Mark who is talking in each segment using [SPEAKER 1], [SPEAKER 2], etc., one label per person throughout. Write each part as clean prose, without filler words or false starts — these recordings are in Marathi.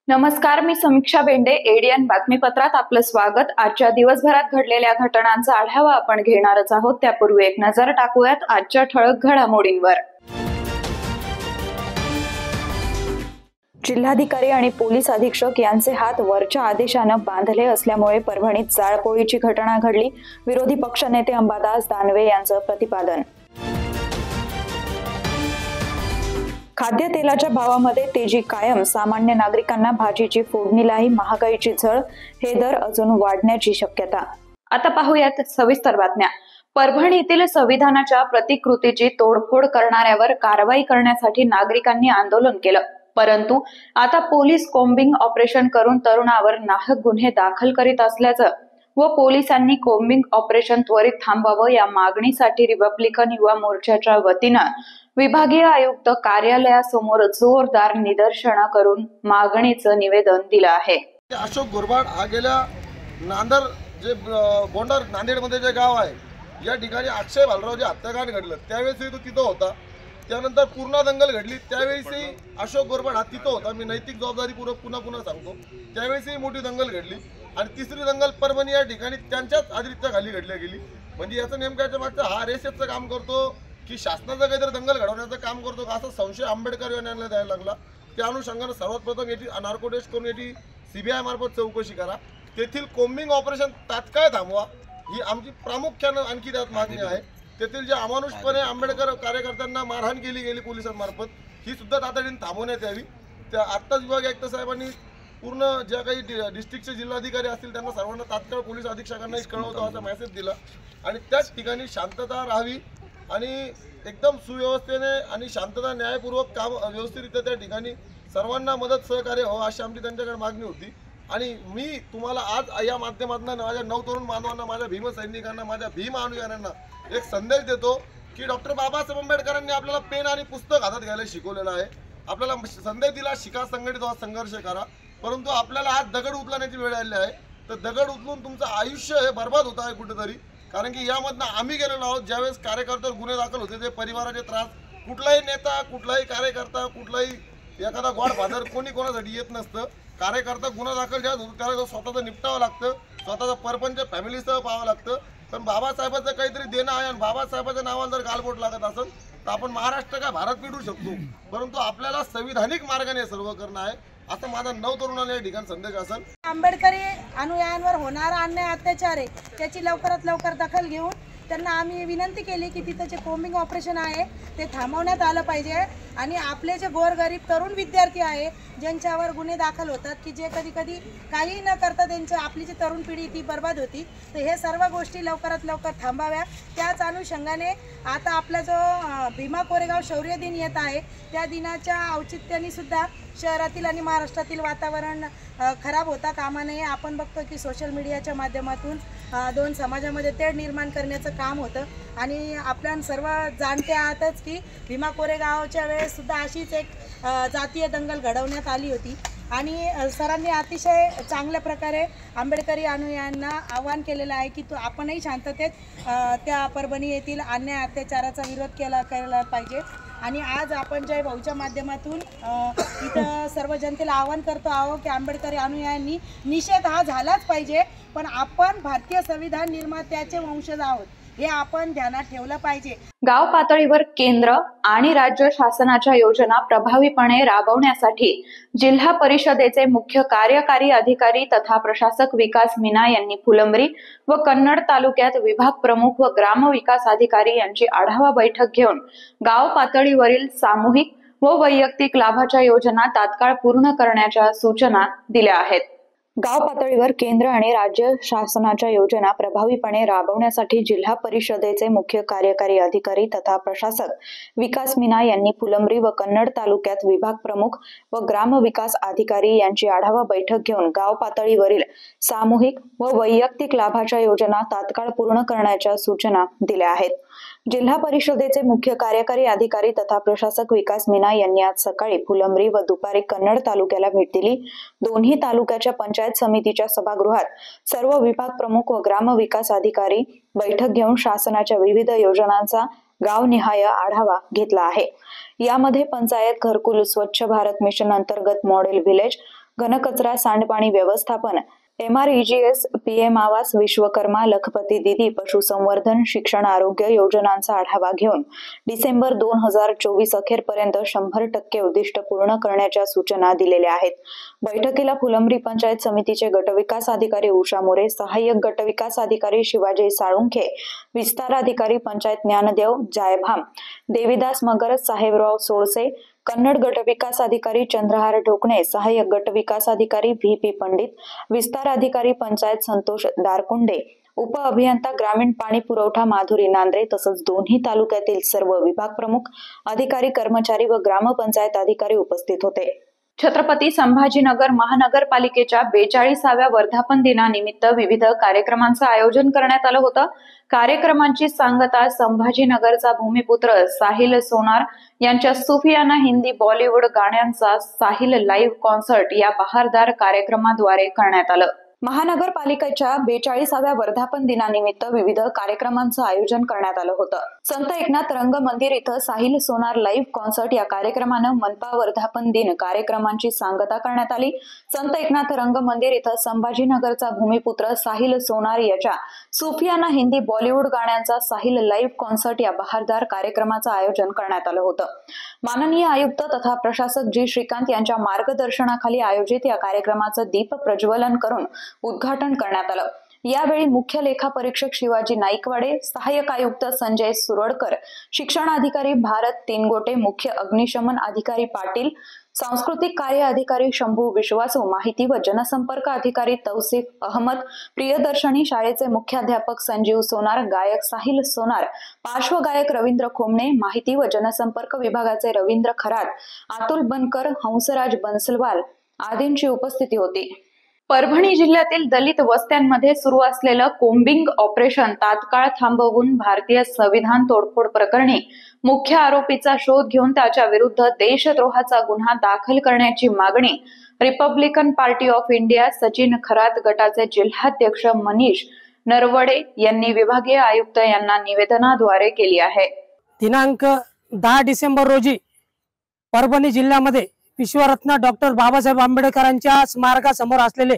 [SPEAKER 1] नमस्कार, मी समीक्षा बेंडे. एडीएन बातमीपत्रात आपलं स्वागत. आजच्या दिवसभरात घडलेल्या घटनांचा आढावा आपण घेणारच आहोत. त्यापूर्वी एक नजर टाकूयात आजच्या ठळक घडामोडींवर. जिल्हाधिकारी आणि पोलीस अधीक्षक यांचे हात वरच्या आदेशानं बांधले असल्यामुळे परभणीत जाळपोळीची घटना घडली. विरोधी पक्षनेते अंबादास दानवे यांचं प्रतिपादन. खाद्यतेलाच्या भावामध्ये तेजी कायम. सामान्य नागरिकांना भाजीची फोडणीलाही महागाईची झळ. हे दर अजून वाढण्याची शक्यता. आता पाहूयात सविस्तर बातम्या. परभणीतील संविधानाच्या प्रतिकृतीची तोडफोड करणाऱ्यावर कारवाई करण्यासाठी नागरिकांनी आंदोलन केलं. परंतु आता पोलीस कोम्बिंग ऑपरेशन करून तरुणावर नाहक गुन्हे दाखल करीत असल्याचं व पोलिसांनी कोम्बिंग ऑपरेशन त्वरित थांबवावं या मागणीसाठी रिपब्लिकन युवा मोर्चाच्या वतीनं विभागीय आयुक्त कार्यालयासमोर जोरदार निदर्शनं करून मागणीचं निवेदन दिलं आहे.
[SPEAKER 2] अशोक गोरबाड हा गेल्या नांदर जे बोंडर नांदेडमध्ये जे गाव आहे या ठिकाणी अक्षय भालरावचे हत्याकांड घडलं त्यावेळेसही तो तिथं होता. त्यानंतर पूर्णा दंगल घडली त्यावेळेसही अशोक गोरबाड हा तिथं होता. मी नैतिक जबाबदारीपूर्वक पुन्हा सांगतो त्यावेळेसही मोठी दंगल घडली आणि तिसरी दंगल परभणी या ठिकाणी त्यांच्याच आधिपत्याखाली घडली गेली. म्हणजे याचं नेमक्याच्या मागचं हा RSSचं काम करतो की शासनाचं काहीतरी दंगल घडवण्याचं काम करतो का असा संशय आंबेडकर यांना द्यायला लागला. त्या अनुषंगानं सर्वात प्रथम याची नार्को टेस्ट करून याची CBI मार्फत चौकशी करा. तेथील कोम्बिंग ऑपरेशन तात्काळ थांबवा ही आमची प्रामुख्यानं आणखी त्यात मागणी आहे. तेथील जे अमानुषपणे आंबेडकर कार्यकर्त्यांना मारहाण केली गेली पोलिसांमार्फत ही सुद्धा तातडीने थांबवण्यात यावी. त्या आत्ताच विभाग आयुक्त साहेबांनी पूर्ण ज्या काही डिस्ट्रिक्टचे जिल्हाधिकारी असतील त्यांना सर्वांना तात्काळ पोलीस अधीक्षकांना कळवतो असा मेसेज दिला आणि त्याच ठिकाणी शांतता राहावी आणि एकदम सुव्यवस्थेने आणि शांतता न्यायपूर्वक काम व्यवस्थितरित्या त्या ठिकाणी सर्वांना मदत सहकार्य हो अशी आमची त्यांच्याकडे मागणी होती. आणि मी तुम्हाला आज या माध्यमातून माझ्या नवतरुण बांधवांना, माझ्या भीमसैनिकांना, माझ्या भीम अनुयायांना एक संदेश देतो की डॉक्टर बाबासाहेब आंबेडकरांनी आपल्याला पेन आणि पुस्तक हातात घ्यायला शिकवलेलं आहे. आपल्याला संदेश दिला शिका, संघटित व्हा, संघर्ष करा. परंतु आपल्याला आज दगड उचलण्याची वेळ आलेली आहे. तर दगड उचलून तुमचं आयुष्य हे बर्बाद होत आहे कुठेतरी. कारण की यामधनं आम्ही गेलेलो आहोत ज्यावेळेस कार्यकर्त्यावर गुन्हे दाखल होते ते परिवाराचे त्रास. कुठलाही नेता, कुठलाही कार्यकर्ता, कुठलाही एखादा गॉडफादर कोणी कोणासाठी येत नसतं. कार्यकर्ता गुन्हा दाखल ज्यावेळेस होतो त्यावेळेस स्वतःचं निपटावं लागतं, स्वतःचा परपंच फॅमिलीसह पाहावं लागतं. पण बाबासाहेबांचं काहीतरी देणं आहे आणि बाबासाहेबांच्या नावाला जर गालबोट लागत असेल तर आपण महाराष्ट्र काय भारत पिटू शकतो. परंतु आपल्याला संविधानिक मार्गाने सर्व करणं आहे असं माझा नवतरुणाला या ठिकाणी संदेश असेल.
[SPEAKER 3] आंबेडकरी अनुयायांवर होणारा अन्याय अत्याचार आहे त्याची लवकरात लवकर दखल घेऊन त्यांना आम्ही विनंती केली की तिथं जे कोम्बिंग ऑपरेशन आहे ते थांबवण्यात आलं पाहिजे. आणि आपले जे गोरगरीब तरुण विद्यार्थी आहे ज्यांच्यावर गुन्हे दाखल होतात की जे कधी कधी काही न करता त्यांच्या आपली जी तरुण पिढी ती बर्बाद होती तर हे सर्व गोष्टी लवकरात लवकर थांबाव्या. त्याच अनुषंगाने आता आपला जो भीमा कोरेगाव शौर्य दिन येत आहे त्या दिनाच्या औचित्याने सुद्धा शहरातील आणि महाराष्ट्रातील वातावरण खराब होता कामा नये. आपण बघतो की सोशल मीडियाच्या माध्यमातून दोन समाजामध्ये तेढ निर्माण करण्याचं काम होतं आणि आपल्या सर्व जाणते आहातच की भीमा कोरेगावच्या वेळेस सुद्धा अशीच एक जातीय दंगल घडवण्यात आली होती. आणि सरांनी अतिशय चांगल्या प्रकारे आंबेडकरी अनुयायांना आवाहन केलेलं आहे की आपणही शांततेत त्या परभणी येथील अन्याय अत्याचाराचा विरोध केला पाहिजे. आणि आज आपण जय भाऊच्या माध्यमातून इथं सर्व जनतेला आवाहन करतो आहोत की आंबेडकरी अनुयायांनी निषेध हा झालाच पाहिजे. पण आपण भारतीय संविधान निर्मात्याचे वंशज आहोत हे आपण ध्यानात ठेवलं पाहिजे.
[SPEAKER 1] गाव पातळीवर केंद्र आणि राज्य शासनाच्या योजना प्रभावीपणे राबवण्यासाठी जिल्हा परिषदेचे मुख्य कार्यकारी अधिकारी तथा प्रशासक विकास मीना यांनी फुलंब्री व कन्नड तालुक्यात विभाग प्रमुख व ग्राम विकास अधिकारी यांची आढावा बैठक घेऊन गाव पातळीवरील सामूहिक व वैयक्तिक लाभाच्या योजना तात्काळ पूर्ण करण्याच्या सूचना दिल्या आहेत. गाव पातळीवर केंद्र आणि राज्य शासनाच्या योजना प्रभावीपणे राबवण्यासाठी जिल्हा परिषदेचे मुख्य कार्यकारी अधिकारी तथा प्रशासक विकास मीना यांनी फुलंब्री व कन्नड तालुक्यात विभाग प्रमुख व ग्राम विकास अधिकारी यांची आढावा बैठक घेऊन गाव पातळीवरील सामूहिक व वैयक्तिक लाभाच्या योजना तात्काळ पूर्ण करण्याच्या सूचना दिल्या आहेत। जिल्हा परिषदेचे मुख्य कार्यकारी अधिकारी तथा प्रशासक विकास मीना यांनी आज सकाळी फुलंब्री व दुपारी कन्नड तालुक्याला भेट दिली। दोन्ही तालुक्याच्या पंचायत समितीच्या सभागृहात सर्व विभाग प्रमुख व ग्राम विकास अधिकारी बैठक घेऊन शासनाच्या विविध योजनांचा गावनिहाय आढावा घेतला आहे। यामध्ये पंचायत घरकुल, स्वच्छ भारत मिशन अंतर्गत मॉडेल व्हिलेज, घनकचरा सांडपाणी व्यवस्थापन, MREGS, PM आवास, विश्वकर्मा, लखपती दीदी, पशुसंवर्धन, शिक्षण, आरोग्य योजनांचा आढावा घेऊन डिसेंबर 2024 अखेरपर्यंत 100% उद्दिष्ट पूर्ण करण्याच्या सूचना दिलेल्या आहेत। बैठकीला फुलंब्री पंचायत समितीचे गटविकास अधिकारी उषा मोरे, सहाय्यक गटविकास अधिकारी शिवाजी साळुंखे, विस्तार अधिकारी पंचायत ज्ञानदेव जायभाम, देवीदास मगर, साहेबराव सोळसे, कन्नड गटविकास अधिकारी चंद्रहार ढोकणे, सहाय्यक गटविकास अधिकारी VP पंडित, विस्तार अधिकारी पंचायत संतोष दारकुंडे, उप अभियंता ग्रामीण पाणी पुरवठा माधुरी नांद्रे तसंच दोन्ही तालुक्यातील सर्व विभाग प्रमुख, अधिकारी, कर्मचारी व ग्रामपंचायत अधिकारी उपस्थित होते। छत्रपती संभाजीनगर महानगरपालिकेच्या 42व्या वर्धापन दिनानिमित्त विविध कार्यक्रमांचं आयोजन करण्यात आलं होतं। कार्यक्रमांची सांगता संभाजीनगरचा भूमिपुत्र साहिल सोनार यांच्या सुफियाना हिंदी बॉलिवूड गाण्यांचा साहिल लाईव्ह कॉन्सर्ट या बहारदार कार्यक्रमाद्वारे करण्यात आलं। महानगरपालिकेच्या 42व्या वर्धापन दिनानिमित्त विविध कार्यक्रमांचं आयोजन करण्यात आलं होतं। संत एकनाथ रंगमंदिर इथं साहिल सोनार लाईव्ह कॉन्सर्ट या कार्यक्रमानं मनपा वर्धापन दिन कार्यक्रमांची सांगता करण्यात आली। संत एकनाथ रंगमंदिर इथं संभाजीनगरचा भूमिपुत्र साहिल सोनार याच्या सुफियाना हिंदी बॉलिवूड गाण्यांचा साहिल लाईव्ह कॉन्सर्ट या बहारदार कार्यक्रमाचं आयोजन करण्यात आलं होतं। माननीय आयुक्त तथा प्रशासक जी श्रीकांत यांच्या मार्गदर्शनाखाली आयोजित या कार्यक्रमाचं दीप प्रज्वलन करून उद्घाटन करण्यात आलं। यावेळी मुख्य लेखापरीक्षक शिवाजी नाईकवाडे, सहाय्यक आयुक्त संजय सुरडकर, शिक्षण अधिकारी भारत तिनगोटे, मुख्य अग्निशमन अधिकारी पाटील, सांस्कृतिक कार्य अधिकारी शंभू विश्वासू, माहिती व जनसंपर्क अधिकारी तौसिफ अहमद, प्रियदर्शनी शाळेचे मुख्याध्यापक संजीव सोनार, गायक साहिल सोनार, पार्श्वगायक रवींद्र खोमणे, माहिती व जनसंपर्क विभागाचे रवींद्र खरात, अतुल बनकर, हंसराज बन्सलवाल आदींची उपस्थिती होती। परभणी जिल्ह्यातील दलित वस्त्यांमध्ये सुरू असलेलं कोम्बिंग ऑपरेशन तात्काळ थांबवून भारतीय संविधान तोडफोड प्रकरणी मुख्य आरोपीचा शोध घेऊन त्याच्या विरुद्ध देशद्रोहाचा गुन्हा दाखल करण्याची मागणी Republican party of India Sachin Kharat गटाचे जिल्हाध्यक्ष मनीष नरवडे यांनी विभागीय आयुक्त यांना निवेदनाद्वारे केली आहे। दिनांक
[SPEAKER 4] 10 डिसेंबर रोजी परभणी जिल्ह्यामध्ये विश्वरत्न डॉक्टर बाबासाहेब आंबेडकरांच्या स्मारकासमोर असलेले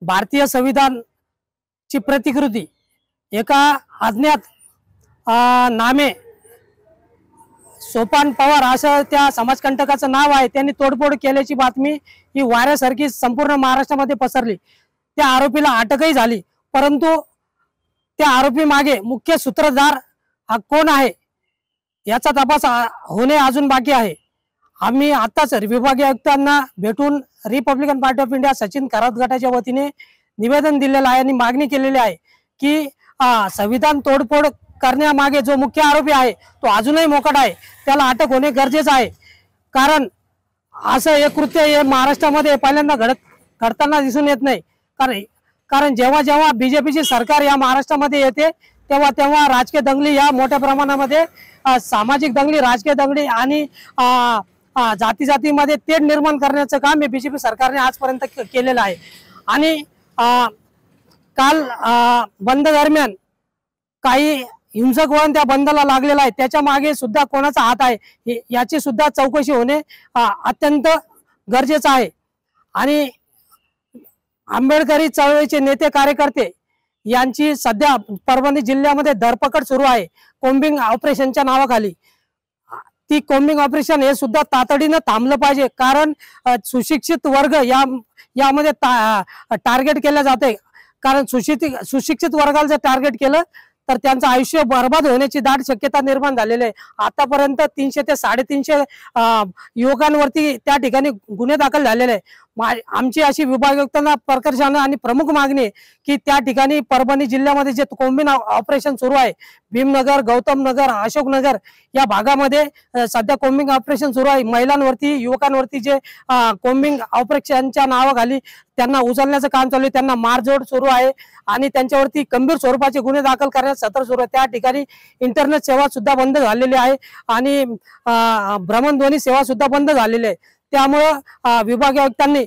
[SPEAKER 4] भारतीय संविधानची प्रतिकृती एका अज्ञात नामे सोपान पवार असं त्या समाजकंटकाचं नाव आहे, त्यांनी तोडफोड केल्याची बातमी ही वाऱ्यासारखी संपूर्ण महाराष्ट्रामध्ये पसरली। त्या आरोपीला अटकही झाली, परंतु त्या आरोपी मागे मुख्य सूत्रधार हा कोण आहे याचा तपास होणे अजून बाकी आहे। आम्ही आताच विभागीय आयुक्तांना भेटून Republican party of India Sachin Kharat गटाच्या वतीने निवेदन दिलेलं आहे आणि मागणी केलेली आहे की संविधान तोडफोड करण्यामागे जो मुख्य आरोपी आहे तो अजूनही मोकाट आहे, त्याला अटक होणे गरजेचं आहे। कारण असं एक कृत्य हे महाराष्ट्रामध्ये पहिल्यांदा घडताना दिसून येत नाही। कारण जेव्हा जेव्हा बीजेपीची सरकार या महाराष्ट्रामध्ये येते तेव्हा तेव्हा राजकीय दंगली या मोठ्या प्रमाणामध्ये सामाजिक दंगली, राजकीय दंगली आणि जाती जातीमध्ये तेढ निर्माण करण्याचं काम हे बीजेपी सरकारने आजपर्यंत केलेलं आहे। आणि काल बंद दरम्यान काही हिंसक वळण त्या बंदला लागलेला आहे, त्याच्या मागे सुद्धा कोणाचा हात आहे याची सुद्धा चौकशी होणे अत्यंत गरजेचं आहे। आणि आंबेडकरी चळवळीचे नेते कार्यकर्ते यांची सध्या परभणी जिल्ह्यामध्ये धरपकड सुरू आहे कोम्बिंग ऑपरेशनच्या नावाखाली। ती कोम्बिंग ऑपरेशन हे सुद्धा तातडीनं थांबलं पाहिजे, कारण सुशिक्षित वर्ग यामध्ये टार्गेट केलं जाते। कारण सुशिक्षित वर्गाला जर टार्गेट केलं तर त्यांचं आयुष्य बर्बाद होण्याची दाट शक्यता निर्माण झालेली आहे। आतापर्यंत 300 ते 350 युवकांवरती त्या ठिकाणी गुन्हे दाखल झालेले आहे। आमची अशी विभागायुक्तांना प्रकर्षाने आणि प्रमुख मागणी आहे की त्या ठिकाणी परभणी जिल्ह्यामध्ये जे कोम्बिंग ऑपरेशन सुरू आहे, भीमनगर, गौतम नगर, अशोकनगर या भागामध्ये सध्या कोम्बिंग ऑपरेशन सुरू आहे. महिलांवरती, युवकांवरती जे कोम्बिंग ऑपरेशनच्या नावाखाली त्यांना उचलण्याचं काम चालू आहे, त्यांना मारझोड सुरू आहे आणि त्यांच्यावरती गंभीर स्वरूपाचे गुन्हे दाखल करण्यास सत्र सुरू आहे. त्या ठिकाणी इंटरनेट सेवा सुद्धा बंद झालेली आहे आणि भ्रमणध्वनी सेवा सुद्धा बंद झालेली आहे. त्यामुळं विभागीय आयुक्तांनी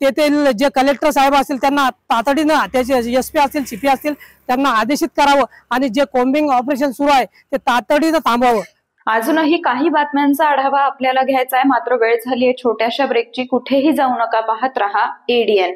[SPEAKER 4] तेथील जे कलेक्टर साहेब असतील त्यांना तातडीनं, त्याचे SP असतील, CP असतील, त्यांना आदेशित करावं आणि जे कोम्बिंग ऑपरेशन सुरू आहे ते तातडीनं थांबवावं.
[SPEAKER 1] अजूनही काही बातम्यांचा आढावा आपल्याला घ्यायचा आहे, मात्र वेळ झाली आहे छोट्याशा ब्रेकची. कुठेही जाऊ नका, पाहत रहा ADN.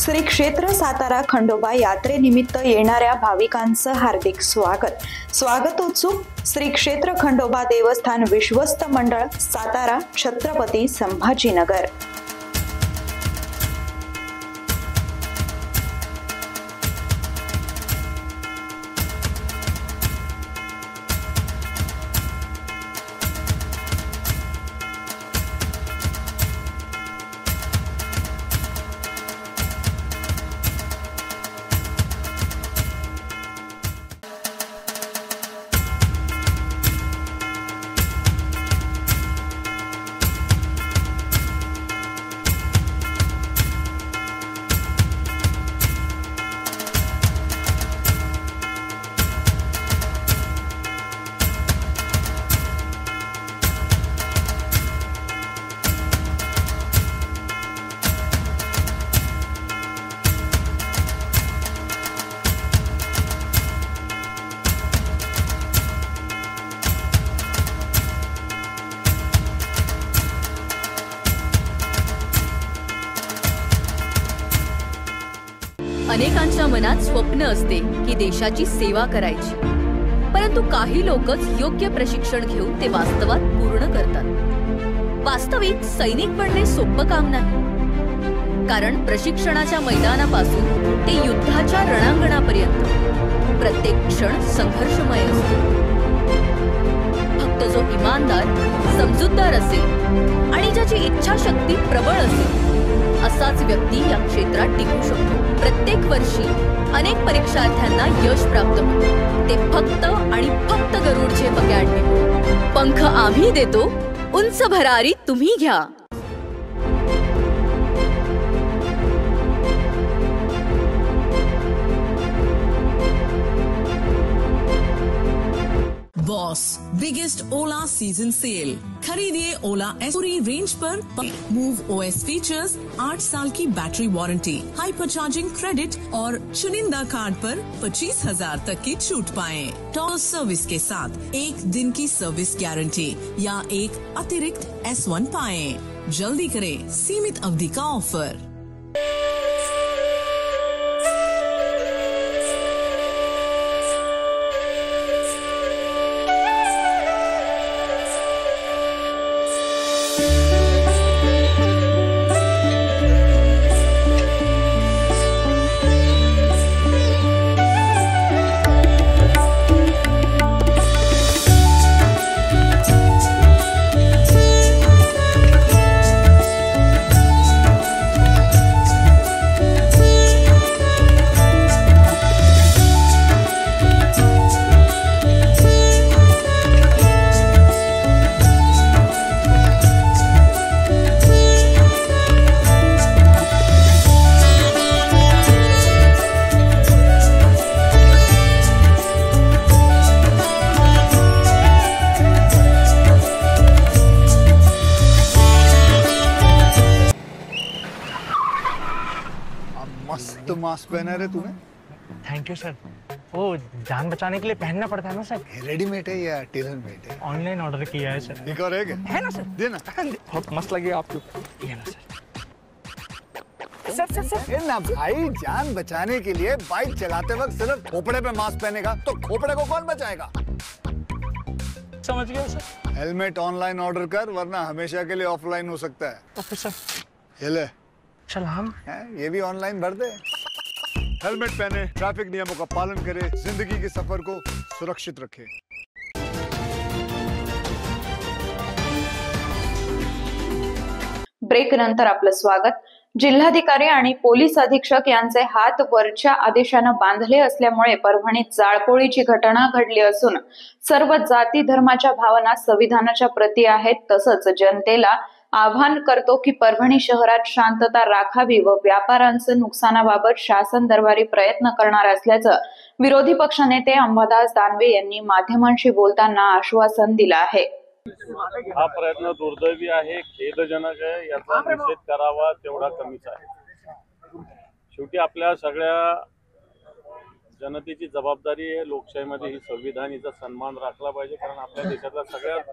[SPEAKER 1] श्री क्षेत्र सातारा खंडोबा यात्रेनिमित्त येणाऱ्या भाविकांचं हार्दिक स्वागत उत्सुक श्री क्षेत्र खंडोबा देवस्थान विश्वस्त मंडळ सातारा, छत्रपती संभाजीनगर.
[SPEAKER 5] अनेकांच्या मनात स्वप्न असते की देशाची सेवा करायची, परंतु काही लोकच योग्य प्रशिक्षण घेऊन ते वास्तवात पूर्ण करतात. वास्तविक सैनिक बनणे सोपं काम नाही, कारण प्रशिक्षणाच्या मैदानापासून ते युद्धाच्या रणांगणापर्यंत प्रत्येक क्षण संघर्षमय असतो. फक्त जो इमानदार, समजूतदार असेल आणि ज्याची इच्छाशक्ती प्रबळ असेल असाच व्यक्ती या क्षेत्रात टिकू शकतो. प्रत्येक वर्षी अनेक परीक्षार्थ्यांना यश प्राप्त होते, ते फक्त आणि फक्त गरुड झेप अकॅडमी. पंख आम्ही देतो, उंच भरारी तुम्ही घ्या.
[SPEAKER 6] बॉस बिगेस्ट ओला सीजन सेल. खरीदिए ओला पूरी रेंज पर मूव OS फीचर्स, 8 साल की battery warranty, hyper charging credit और चुनिंदा कार्ड पर 25,000 तक की छूट पाएं. टॉप सर्विस के साथ 1 दिन की सर्विस गारंटी या एक अतिरिक्त S1 पाएं. जल्दी करें, सीमित अवधि का ऑफर.
[SPEAKER 7] मस्त मास्क पहना रे तूने.
[SPEAKER 8] Thank you sir. वो जान बचाने के लिए पहनना पड़ता है ना सर.
[SPEAKER 7] रेडीमेड है या टेलर मेड है?
[SPEAKER 8] ऑनलाइन ऑर्डर किया है सर.
[SPEAKER 7] एक और है क्या?
[SPEAKER 8] है ना सर.
[SPEAKER 7] देना.
[SPEAKER 8] बहुत मस्त लगे आपको. ये ना सर. सर सर सर
[SPEAKER 7] ना भाई, जान बचाने के लिए बाइक चलाते वक्त सिर्फ खोपड़े पे मास्क पहनेगा तो खोपड़े को कौन बचाएगा?
[SPEAKER 8] समझ गया सर.
[SPEAKER 7] हेलमेट ऑनलाइन ऑर्डर कर, वरना हमेशा के लिए ऑफलाइन हो सकता है.
[SPEAKER 8] Okay sir.
[SPEAKER 7] ये ले.
[SPEAKER 8] सलाम.
[SPEAKER 7] ये भी ऑनलाइन भर दे. हेलमेट पहने, ट्रैफिक नियमों का पालन करें, जिंदगी के सफर को सुरक्षित रखें।
[SPEAKER 1] ब्रेक नंतर आपलं स्वागत। जिल्हाधिकारी आणि पोलीस अधीक्षक यांचे हात वरच्या आदेशानं बांधले असल्यामुळे परभणीत जाळपोळीची घटना घडली असून सर्व जाती धर्माच्या भावना संविधानाच्या प्रती आहेत। तसंच जनतेला आवाहन करतो की परभणी शहरात शांतता राखावी व व्यापाऱ्यांचं नुकसानाबाबत शासन दरबारी प्रयत्न करणार असल्याचं विरोधी पक्षनेते अंबादास दानवे यांनी माध्यमांशी बोलताना आश्वासन दिलं आहे।
[SPEAKER 9] हा प्रयत्न दुर्दैवी आहे, खेदजनक आहे, याचा निषेध करावा तेवढा कमीच आहे। शेवटी आपल्या सगळ्या जनतेची जबाबदारी आहे लोकशाहीमध्ये ही संविधानाचा सन्मान राखला पाहिजे, कारण आपल्या देशातला सगळ्यात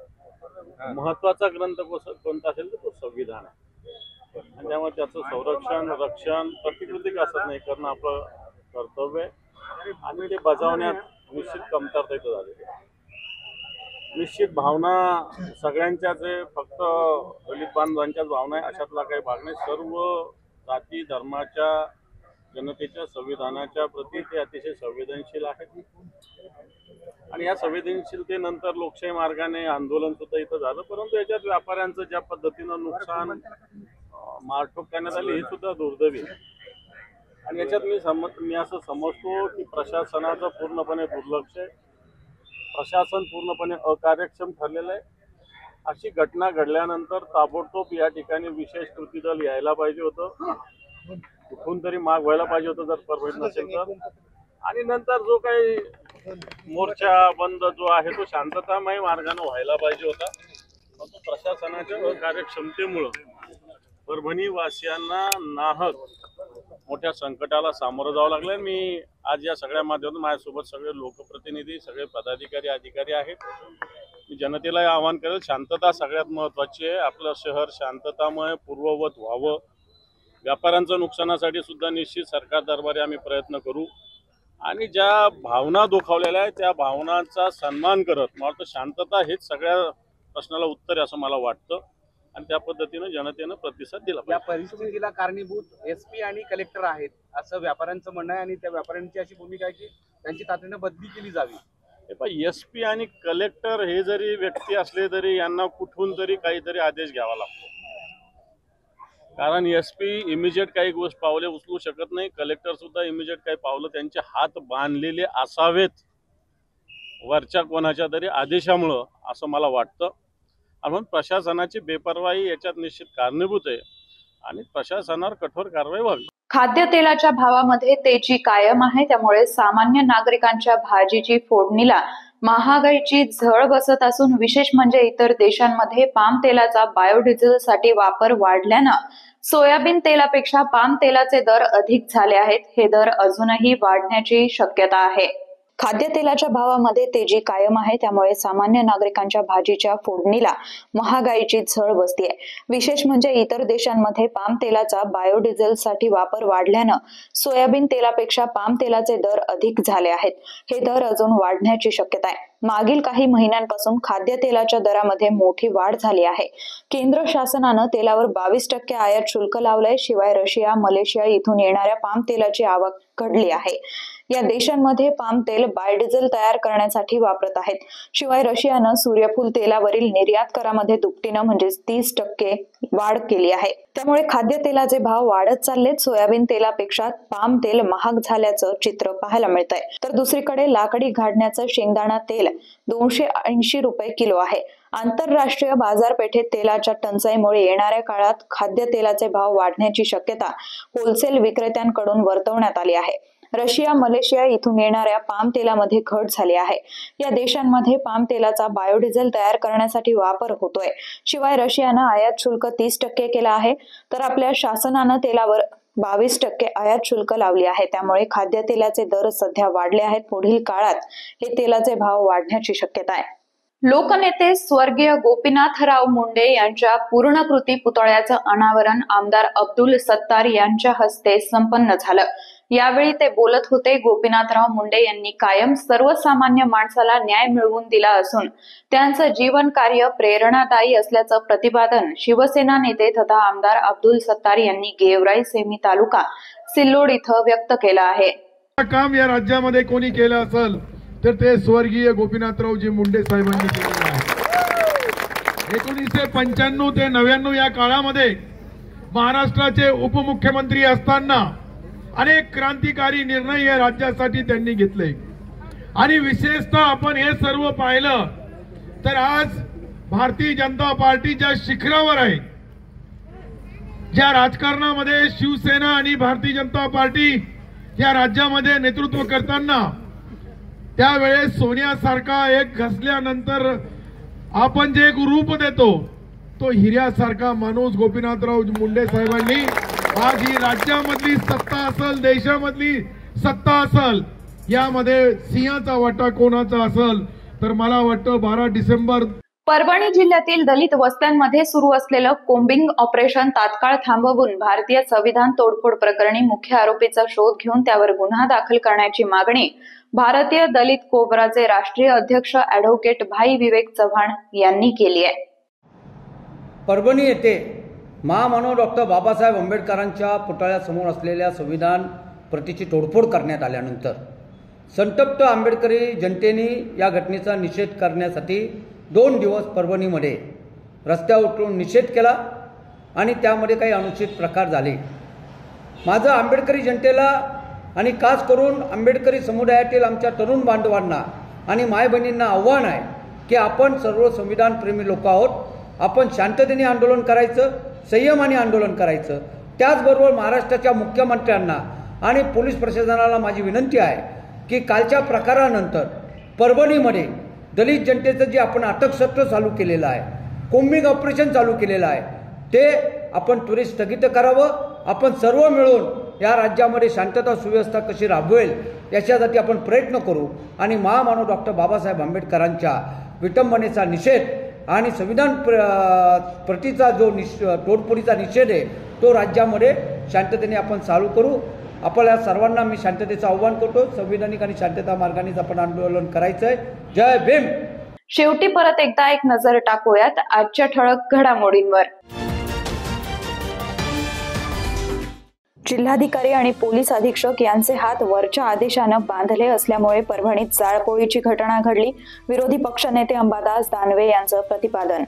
[SPEAKER 9] महत्वाचा ग्रंथ कोणता असेल तर तो संविधान आहे आणि त्यामुळे त्याचं संरक्षण रक्षण प्रतिकृती असत नाही करणं आपलं कर्तव्य आहे आणि ते बजावण्यात निश्चित कमतरता इथं झालेली आहे। निश्चित भावना सगळ्यांच्याच आहे, फक्त दलित बांधवांच्याच भावना आहे अशातला काही भाग नाही। सर्व जाती धर्माच्या जनतेच्या संविधानाच्या प्रती ते अतिशय संवेदनशील आहेत आणि या संवेदनशीलतेनंतर लोकशाही मार्गाने आंदोलन सुद्धा इथं झालं, परंतु याच्यात व्यापाऱ्यांचं ज्या पद्धतीनं नुकसान मारठोक करण्यात आली हे सुद्धा दुर्दैवी आहे आणि याच्यात मी असं समजतो की प्रशासनाचं पूर्णपणे दुर्लक्ष आहे, प्रशासन पूर्णपणे अकार्यक्षम ठरलेलं आहे। अशी घटना घडल्यानंतर ताबडतोब या ठिकाणी विशेष कृती दल यायला पाहिजे होतं, कुठून तरी माग व्हायला पाहिजे होतं जर परभणी नसेल तर, आणि नंतर जो काही मोर्चा बंद जो आहे तो शांततामय मार्गाने व्हायला पाहिजे होता। परंतु प्रशासनाच्या अकार्यक्षमतेमुळं परभणी वासियांना नाहक मोठ्या संकटाला सामोरं जावं लागलं। मी आज या सगळ्या माध्यमातून माझ्यासोबत सगळे लोकप्रतिनिधी सगळे पदाधिकारी अधिकारी आहेत, मी जनतेला आवाहन करेल शांतता सगळ्यात महत्त्वाची आहे। आपलं शहर शांततामय पूर्ववत व्हावं, व्यापाऱ्यांच्या नुकसानासाठी सुद्धा निश्चित सरकार दरबारी आम्ही प्रयत्न करू आणि ज्या भावना दुखावलेल्या आहेत त्या भावनांचा सन्मान करत मला वाटतं शांतता हेच सगळ्या प्रश्नाला उत्तर आहे असं मला वाटतं आणि त्या पद्धतीने जनतेनं प्रतिसाद दिला पाहिजे।
[SPEAKER 10] या परिस्थितीला कारणीभूत एसपी आणि कलेक्टर आहेत असं व्यापाऱ्यांचं म्हणणं आहे आणि त्या व्यापाऱ्यांची अशी भूमिका आहे की त्यांची तातडीनं बदली केली जावी।
[SPEAKER 9] एसपी आणि कलेक्टर हे जरी व्यक्ती असले तरी यांना कुठून तरी काहीतरी आदेश घ्यावा लागतो, कारण एसपी इमिजिएट काही गोष्ट पावले उचलू शकत नाही, कलेक्टर सुद्धा इमिजिएट काही पावलं त्यांचे हात बांधलेले असावेत वरच्या कोणाच्या तरी आदेशामुळं असं मला वाटतं। म्हणून प्रशासनाची बेपरवाही याच्यात निश्चित कारणीभूत आहे आणि प्रशासनावर कठोर कारवाई व्हावी।
[SPEAKER 1] खाद्यतेलाच्या भावामध्ये तेजी कायम आहे, त्यामुळे सामान्य नागरिकांच्या भाजीची फोडणीला महागाईची झळ बसत असून विशेष म्हणजे इतर देशांमध्ये पाम तेलाचा बायोडिझेलसाठी वापर वाढल्यानं सोयाबीन तेलापेक्षा पाम तेलाचे दर अधिक झाले आहेत। हे दर अजूनही वाढण्याची शक्यता आहे। खाद्यतेलाच्या भावामध्ये तेजी कायम आहे, त्यामुळे सामान्य नागरिकांच्या भाजीच्या फोडणीला महागाईची झळ बसतीये। विशेष म्हणजे इतर देशांमध्ये पाम तेलाचा बायोडिझेलसाठी वापर वाढल्यानं सोयाबीन तेलापेक्षा पाम तेलाचे दर अधिक झाले आहेत। हे दर अजून वाढण्याची शक्यता आहे। मागील काही महिन्यांपासून खाद्यतेलाच्या दरामध्ये मोठी वाढ झाली आहे। केंद्र शासनानं तेलावर 22% आयात शुल्क लावलंय। शिवाय रशिया, मलेशिया इथून येणाऱ्या पाम तेलाची आवक घडली आहे। या देशांमध्ये पाम तेल बायोडिझेल तयार करण्यासाठी वापरत आहेत। शिवाय रशियानं सूर्यफूल तेलावरील निर्यात करामध्ये दुपटीनं म्हणजे 30% वाढ केली आहे। त्यामुळे खाद्यतेलाचे भाव वाढत चाललेत। सोयाबीन तेलापेक्षा पाम तेल महाग झाल्याचं चित्र पाहायला मिळतंय। तर दुसरीकडे लाकडी घाडण्याचं शेंगदाणा तेल 280 रुपये किलो आहे। आंतरराष्ट्रीय बाजारपेठेत तेलाच्या टंचाईमुळे येणाऱ्या काळात खाद्यतेलाचे भाव वाढण्याची शक्यता होलसेल विक्रेत्यांकडून वर्तवण्यात आली आहे। रशिया, मलेशिया इथून येणाऱ्या पाम तेलामध्ये घट झाली आहे। या देशांमध्ये पाम तेलाचा बायोडिझेल तयार करण्यासाठी वापर होतोय। शिवाय रशियानं आयात शुल्क 30% केलं आहे, तर आपल्या शासनानं तेलावर 22% आयात शुल्क लावली आहे। त्यामुळे खाद्यतेलाचे दर सध्या वाढले आहेत। पुढील काळात हे तेलाचे भाव वाढण्याची शक्यता आहे। लोकनेते स्वर्गीय गोपीनाथराव मुंडे यांच्या पूर्णकृती पुतळ्याचं अनावरण आमदार अब्दुल सत्तार यांच्या हस्ते संपन्न झालं। यावेळी ते बोलत होते। गोपीनाथराव मुंडे यांनी कायम सर्वसामान्य माणसाला न्याय मिळवून दिला असून त्यांचं जीवन कार्य प्रेरणादायी असल्याचं प्रतिपादन शिवसेना नेते तथा आमदार अब्दुल सत्तार यांनी गेवराई सेमी तालुका सिल्लोड इथं व्यक्त केलं आहे।
[SPEAKER 2] काम या राज्यामध्ये कोणी केलं असेल तर ते स्वर्गीय गोपीनाथरावजी मुंडे साहेबांनी केलेलं आहे. 1995 ते 99 या काळामध्ये महाराष्ट्राचे उपमुख्यमंत्री असताना अनेक क्रांतिकारी निर्णय या राज्यासाठी त्यांनी घेतले आणि विशेषतः आपण हे सर्व पाहिलं तर आज भारतीय जनता पार्टी ज्या शिखरावर आहे, ज्या राजकारणामध्ये शिवसेना आणि भारतीय जनता पार्टी या राज्यामध्ये नेतृत्व करताना त्यावेळेस सोन्यासारखा एक घसल्यानंतर आपण जे एक रूप देतो तो हिऱ्यासारखा माणूस गोपीनाथराव मुंडे साहेबांनी आज ही राज्यामधली सत्ता असेल, देशामधली सत्ता असेल, यामध्ये सिंहाचा वाटा कोणाचा असेल तर मला वाटतं 12 डिसेंबर.
[SPEAKER 1] परभणी जिल्ह्यातील दलित वस्त्यांमध्ये सुरू असलेलं कोम्बिंग ऑपरेशन तात्काळ थांबवून भारतीय संविधान तोडफोड प्रकरणी मुख्य आरोपीचा शोध घेऊन त्यावर गुन्हा दाखल करण्याची मागणी भारतीय दलित कोबराचे राष्ट्रीय अध्यक्ष ॲडव्होकेट भाई विवेक चव्हाण यांनी केली आहे.
[SPEAKER 11] परभणी येथे महामानव डॉक्टर बाबासाहेब आंबेडकरांच्या पुतळ्यासमोर असलेल्या संविधान प्रतीची तोडफोड करण्यात आल्यानंतर संतप्त आंबेडकरी जनतेने या घटनेचा निषेध करण्यासाठी 2 दिवस परभणीमध्ये रस्त्यावर उतरून निषेध केला आणि त्यामध्ये काही अनुचित प्रकार झाले. माझं आंबेडकरी जनतेला आणि खास करून आंबेडकरी समुदायातील आमच्या तरुण बांधवांना आणि मायबहिणींना आव्हान आहे की आपण सर्व संविधानप्रेमी लोक आहोत. आपण शांततेने आंदोलन करायचं, संयमाने आंदोलन करायचं. त्याचबरोबर महाराष्ट्राच्या मुख्यमंत्र्यांना आणि पोलीस प्रशासनाला माझी विनंती आहे की कालच्या प्रकारानंतर परभणीमध्ये दलित जनतेचं जे आपण अटकसत्र चालू केलेलं आहे, कोम्बिंग ऑपरेशन चालू केलेलं आहे, ते आपण त्वरित स्थगित करावं. आपण सर्व मिळून या राज्यामध्ये शांतता सुव्यवस्था कशी राबवेल याच्यासाठी आपण प्रयत्न करू आणि महामानव डॉक्टर बाबासाहेब आंबेडकरांच्या विटंबनेचा निषेध आणि संविधान प्रतीचा जो तोडफोडीचा निषेध आहे तो राज्यामध्ये शांततेने आपण चालू करू. आपल्या सर्वांना मी शांततेचं आव्हान करतो. संविधानिक आणि शांतता मार्गानेच आपण आंदोलन करायचंय. जय भीम.
[SPEAKER 1] शेवटी परत एकदा एक नजर टाकूयात आजच्या ठळक घडामोडींवर. जिल्हाधिकारी आणि पोलीस अधीक्षक यांचे हात वरच्या आदेशानं बांधले असल्यामुळे परभणीत जाळपोळीची घटना घडली. विरोधी पक्षनेते अंबादास दानवे यांचं प्रतिपादन.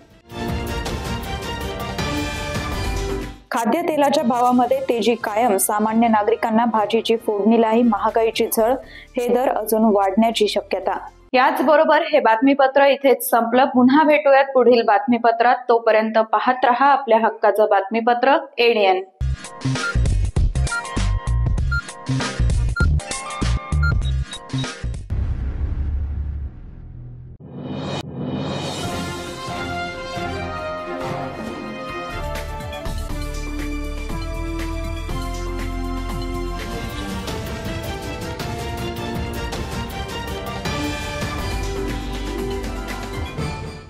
[SPEAKER 1] खाद्यतेलाच्या भावामध्ये तेजी कायम. सामान्य नागरिकांना भाजीची फोडणीलाही महागाईची झळ. हे दर अजून वाढण्याची शक्यता. याचबरोबर हे बातमीपत्र इथेच संपलं. पुन्हा भेटूयात पुढील बातमीपत्रात. तोपर्यंत पाहत रहा आपल्या हक्काचं बातमीपत्र ADN.